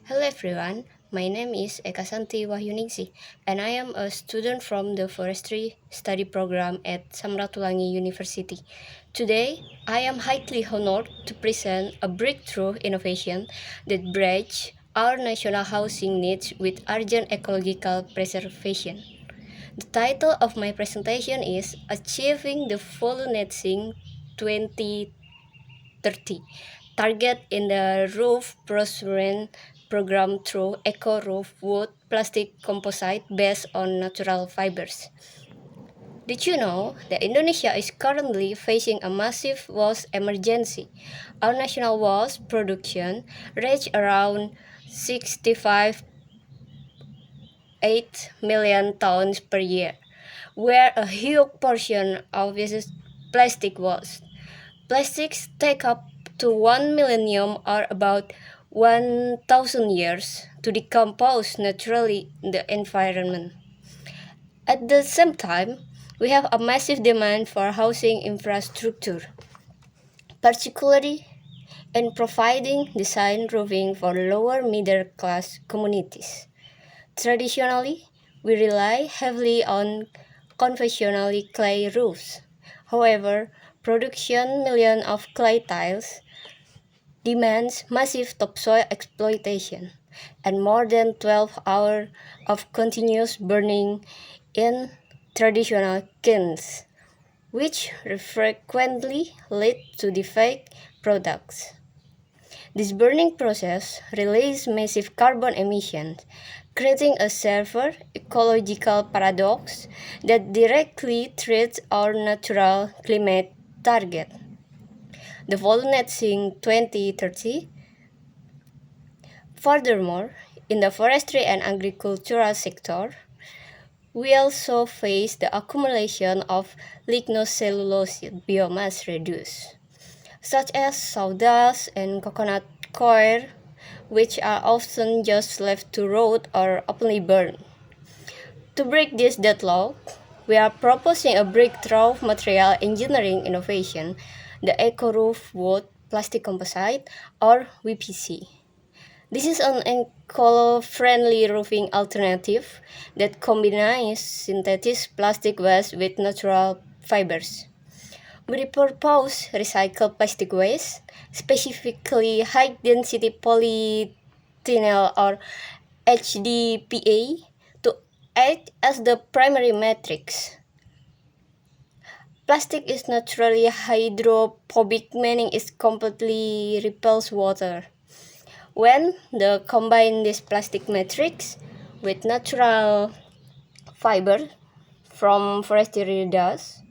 Hello everyone, my name is Eka Santi Wahyuningsih and I am a student from the Forestry Study Program at Sam Ratulangi University. Today, I am highly honored to present a breakthrough innovation that bridges our national housing needs with urgent ecological preservation. The title of my presentation is Achieving the Voluntary 2030 target in the roof procurement program through eco roof wood plastic composite based on natural fibers. Did you know that Indonesia is currently facing a massive waste emergency? Our national waste production reached around 65.8 million tons per year, where a huge portion of this is plastic waste. Plastics take up to 1 millennium or about 1,000 years to decompose naturally in the environment. At the same time, we have a massive demand for housing infrastructure, particularly in providing design roofing for lower middle class communities. Traditionally, we rely heavily on conventionally clay roofs. However, production millions of clay tiles demands massive topsoil exploitation and more than 12 hours of continuous burning in traditional kilns, which frequently lead to defect products. This burning process releases massive carbon emissions, creating a severe ecological paradox that directly threatens our natural climate target. The Voluntary 2030. Furthermore, in the forestry and agricultural sector, we also face the accumulation of lignocellulosic biomass reduce, such as sawdust and coconut coir, which are often just left to rot or openly burned. To break this deadlock, we are proposing a breakthrough material engineering innovation, the Eco-Roof Wood Plastic Composite, or WPC. This is an eco-friendly roofing alternative that combines synthetic plastic waste with natural fibers. We propose recycled plastic waste, specifically high-density polyethylene or HDPE, to act as the primary matrix. Plastic is naturally hydrophobic, meaning it completely repels water. When the combine this plastic matrix with natural fiber from forestry dust,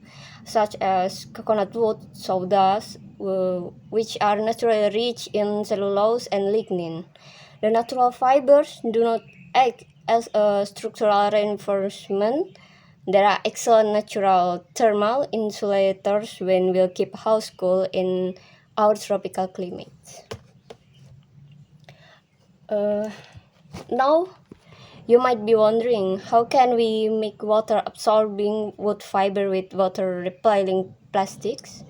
such as coconut wood, sawdust, which are naturally rich in cellulose and lignin, the natural fibers do not act as a structural reinforcement. There are excellent natural thermal insulators when we'll keep house cool in our tropical climate. Now, you might be wondering, how can we make water-absorbing wood fiber with water-repelling plastics?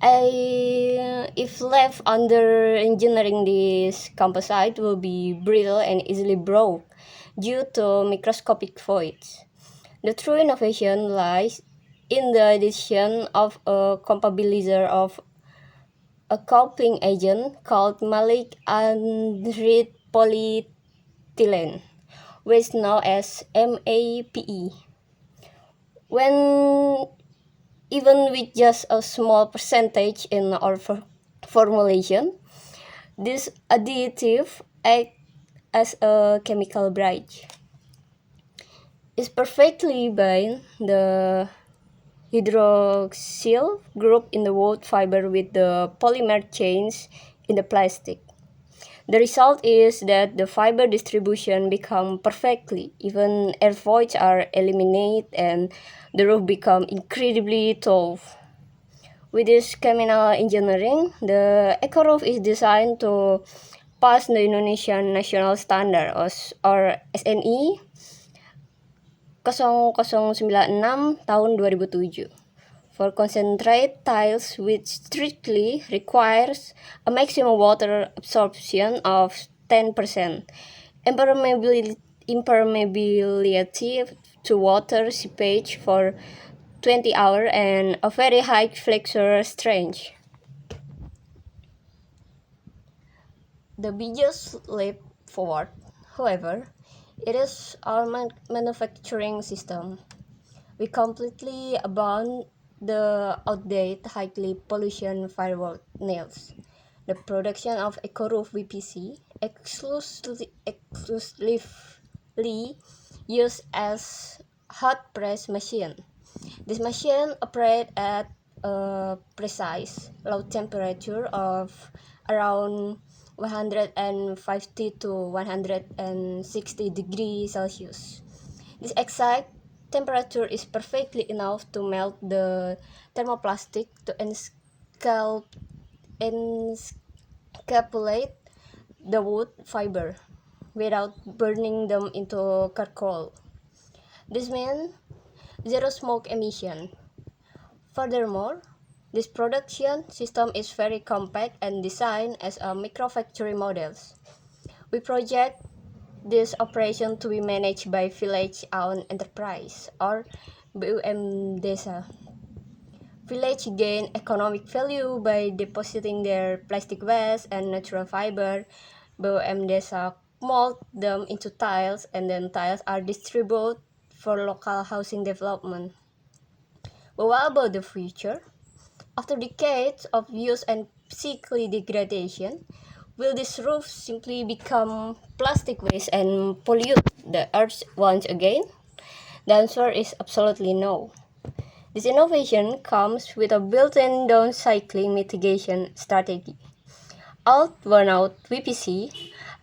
If left under engineering, this composite will be brittle and easily broke due to microscopic voids. The true innovation lies in the addition of a compabilizer of a coping agent called malic anhydride polyethylene, which is known as MAPE. When even with just a small percentage in our formulation, this additive acts as a chemical bridge. It's perfectly bind the hydroxyl group in the wood fiber with the polymer chains in the plastic. The result is that the fiber distribution becomes perfectly, even air voids are eliminated and the roof becomes incredibly tough. With this chemical engineering, the eco roof is designed to pass the Indonesian National Standard or SNI 0096 tahun 2007 for concentrate tiles, which strictly requires a maximum water absorption of 10%. Impermeability to water seepage for 20 hours, and a very high flexure strength. The biggest leap forward, however, it is our manufacturing system. We completely abandoned the outdated, highly pollution firewall nails. The production of eco-roof VPC exclusively used as hot press machine. This machine operates at a precise low temperature of around 150 to 160 degrees Celsius. This exact temperature is perfectly enough to melt the thermoplastic to encapsulate the wood fiber without burning them into charcoal. This means zero smoke emission. Furthermore, this production system is very compact and designed as a microfactory models. We project this operation to be managed by village-owned enterprise or BUM Desa. Village gain economic value by depositing their plastic waste and natural fiber. BUM Desa mold them into tiles, and then tiles are distributed for local housing development. But what about the future? After decades of use and cyclical degradation, will this roof simply become plastic waste and pollute the earth once again? The answer is absolutely no. This innovation comes with a built-in downcycling mitigation strategy. All worn-out VPC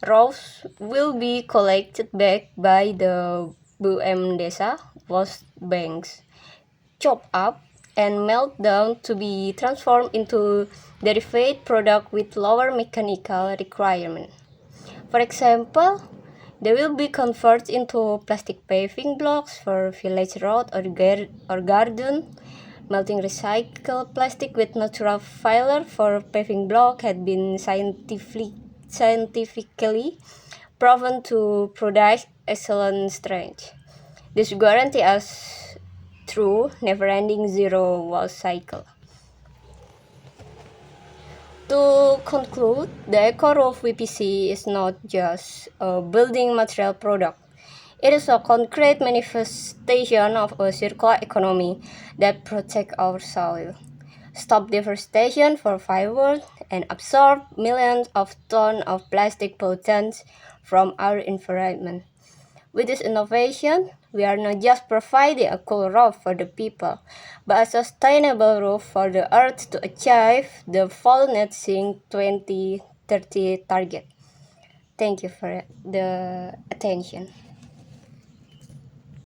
rows will be collected back by the BUM Desa waste banks, chopped up, and melt down to be transformed into derived product with lower mechanical requirement. For example, they will be converted into plastic paving blocks for village road or garden. Melting recycled plastic with natural filler for paving block had been scientifically proven to produce excellent strength. This guarantees us true never-ending zero waste cycle. To conclude, the eco-roof VPC is not just a building material product. It is a concrete manifestation of a circular economy that protects our soil, stop deforestation for firewood, and absorb millions of tons of plastic pollutants from our environment. With this innovation, we are not just providing a cool roof for the people, but a sustainable roof for the earth to achieve the full net zero 2030 target. Thank you for the attention.